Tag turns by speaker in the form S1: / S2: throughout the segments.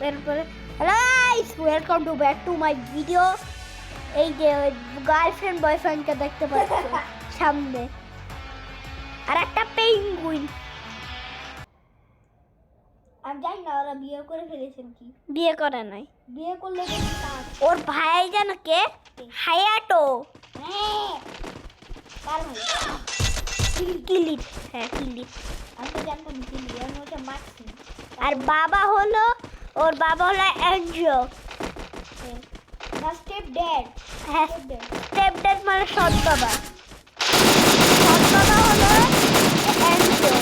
S1: এরপরে hello guys, welcome to back to my video. এই যে গার্লফ্রেন্ড বয়ফ্রেন্ডকে দেখতে পাচ্ছ সামনে, আর একটা পেঙ্গুইন। আমি জানি না ওরা বিয়ে করে ফেলেছেন কি বিয়ে করে নাই। বিয়ে করলে ওর ভাই জানো কে? হায়াটো। হ্যাঁ, কার ভাই? কিলিট। হ্যাঁ কিলিট। আমি তো জানতাম কিলিট, আমি ওটা মারছি। আর বাবা হলো, ওর বাবা হলো অ্যাঞ্জো। না স্টেপ ড্যাড। হ্যাঁ স্টেপ ড্যাড মানে সৎ বাবা। সৎ বাবা হলো অ্যাঞ্জো।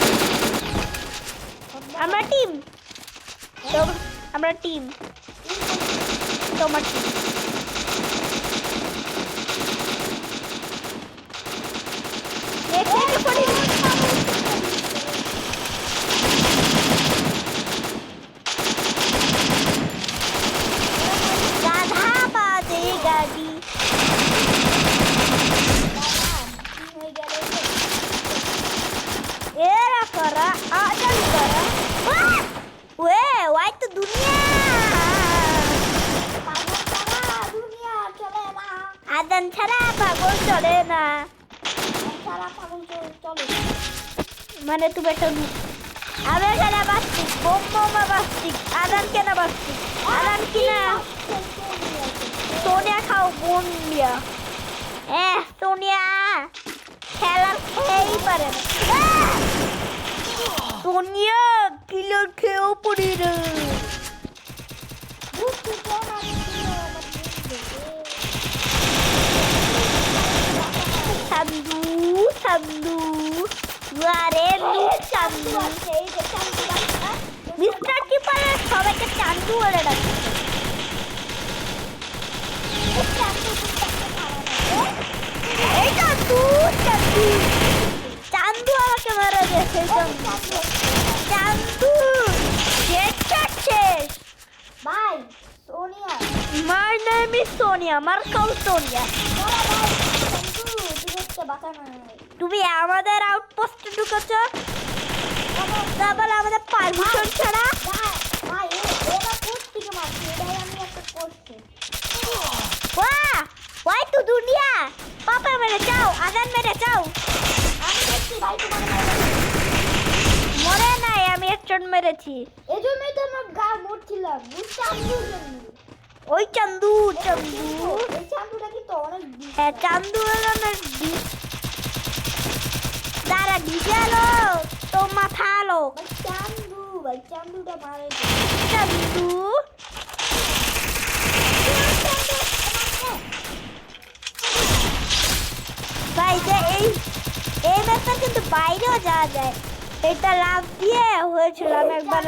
S1: আমরা টিম, আমরা টিম, তোমার টিম। আদান ছাড়া পাগল চলে না। মানে তুমি একটা আমি এখানে বাঁচছি, বোম্বা বাঁচছি, আদান কেনা বাঁচছি, আদান কিনা সোনিয়া খাও বোন দিয়া। সোনিয়া খেলা খেয়েই পারে না। সোনিয়া কিলো খেয়েও পড়ি রে। চান্দু চান্দু আরে চান্দু, মিস্টার কিপার সবাইকে চান্দু বলে ডাকে। চান্দু চান্দু চান্দু আমাকে মারা গেছে। চান্দু শেষ ভাই। সোনিয়া, মার নেম ইজ সোনিয়া, মার খাও সোনিয়া। তুমি আমাদের আউটপোস্টে ঢুকেছ, তারপরে আমাদের পারমিশন ছাড়া। ওই তো দুনিয়া পাপা মেরে যাও, আদান মেরে যাও। মরে নাই, আমি একজন মেরেছি। এই জন্যই তো আমার গা মরছিলাম। ওই চান্দু চান্দু, এই চান্দুটা কি তো অনেক, হ্যাঁ চান্দু হলো না। দাঁড়া ডিজালো তো মাথা আলো। চান্দু ভাই, চান্দুটা মারে। চান্দু ভাই যে এই ম্যাচটা কিন্তু বাইরেও যাওয়া যায়। এটা লাভ দিয়ে হয়েছিল আমি একবার।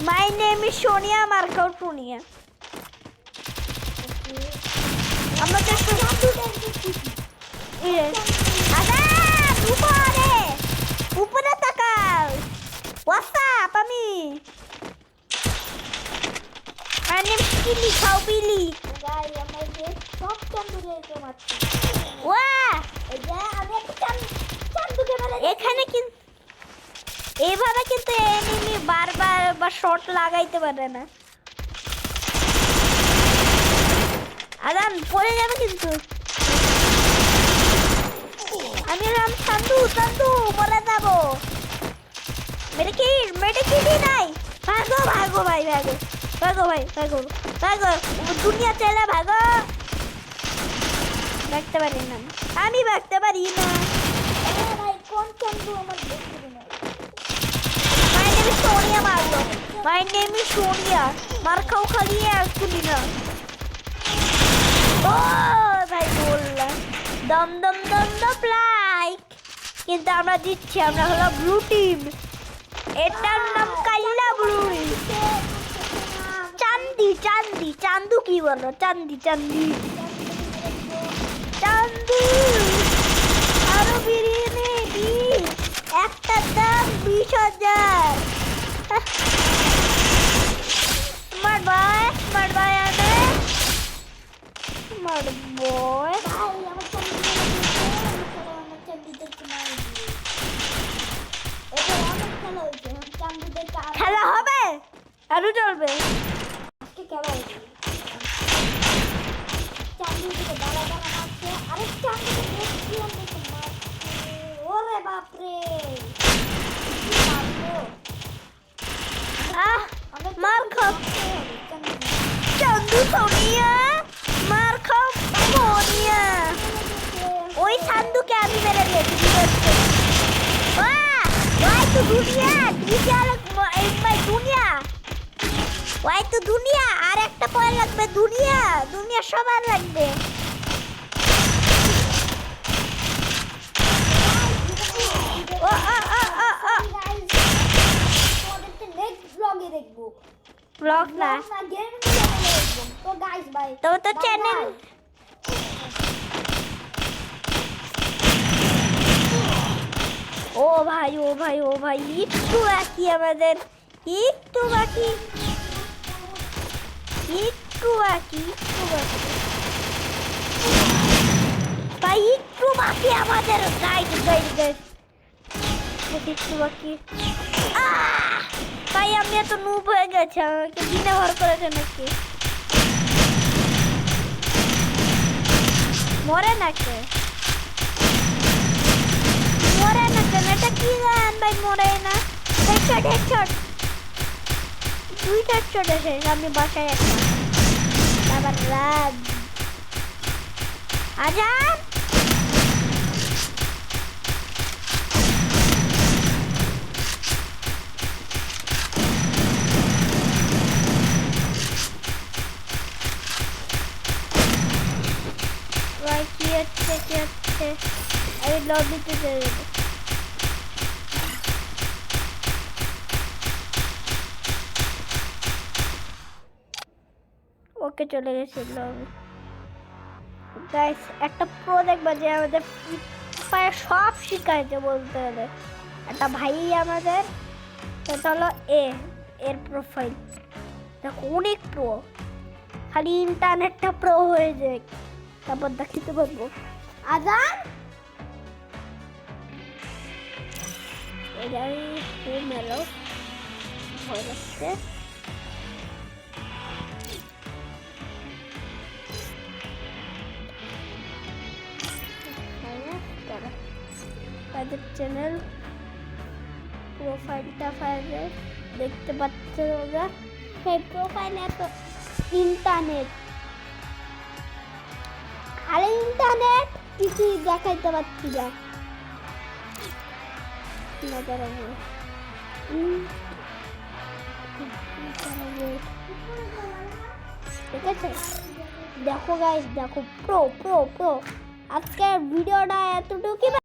S1: মাই নেম ইজ সোনিয়া, মার্কাও সোনিয়া। আমাদের উপরে তাকাও। হোয়াটসঅ্যাপ আমি বিলি খাও বিলি। এখানে কিন্তু এইভাবে কিন্তু এনিমি বারবার বা শট লাগাইতে পারে না। আদান পড়ে যাবে কিন্তু। আমি নাম চান্দু চান্দু মরে যাবো। মেডিকিটই নাই। ভাগো ভাগো ভাই, ভাগো ভাগো ভাই, ভাগো ভাগো, দুনিয়া চলে ভাগো। ভাগতে পারি না আমি, ভাগতে পারি না। কোন চান্দু আমার দেখতে না। মাই নেম ইজ সোনিয়া মারলো। মাই নেম ইজ সোনিয়া, মার খাও খালি এখনই না। ও ভাই বললাম দম দম দম দম লাইক, কিন্তু আমরা দিচ্ছি, আমরা হলো ব্লু টিম। এটার নাম কাল্লা ব্লু। চান্দি চান্দি চান্দু কি বলো? চান্দি চান্দি চান্দু। আরো বিরিয়ানি দি, একটা দাম 20,000। স্মার্ট বয়, স্মার্ট বয় আনে, স্মার্ট বয়। খেলা হবে। আরো চলবে আজকে কেমন চাঁদনি থেকে দাঁড়া দাঁড়া মারছে আরে চাঁদনি থেকে মারছে ওরে বাপরে মার খাও চান্দু সোনিয়া মার খাও সোনিয়া ওই চান্দুকে আমি মেরে দিয়েছি ওই তো দুনিয়া দুনিয়া ওই তো দুনিয়া আর একটা পয়েন্ট লাগবে দুনিয়া দুনিয়া সবার লাগবে ব্লগ না তো গাইস ভাই তো চ্যানেল ও ভাই একটু বাকি আমাদের একটু বাকি ভাই একটু বাকি আমাদের গাইড একটু বাকি ভাই আমি এত নুব হয়ে গেছে আমাকে দিনে ভর করেছে নাকি মরে না কেন এটা কি গান ভাই মরে না হেডশট দুইটা হেডশট এসে আমি বাসায় একটা আবার রাত আজান কি হচ্ছে আমি লবিতে চলে যাবো ওকে চলে গেছে লবি গাইস একটা প্রো দেখবা যে আমাদের পায়ে সব শিখাইছে বলতে গেলে একটা ভাই আমাদের সেটা হলো এর প্রোফাইল দেখো অনেক প্রো খালি ইন্টারনেটটা প্রো হয়ে যায় তারপর দেখিতে পারবো আজান এই মেলো হয়ে যাচ্ছে তাদের চ্যানেল প্রোফাইলটা ফাইলে দেখতে পাচ্ছে ওরা সেই প্রোফাইলে তো ইন্টারনেট খালি ইন্টারনেট কিছু দেখাইতে পারছি না ঠিক আছে দেখো গাইস দেখো প্রো আজকের ভিডিওটা এতটুকু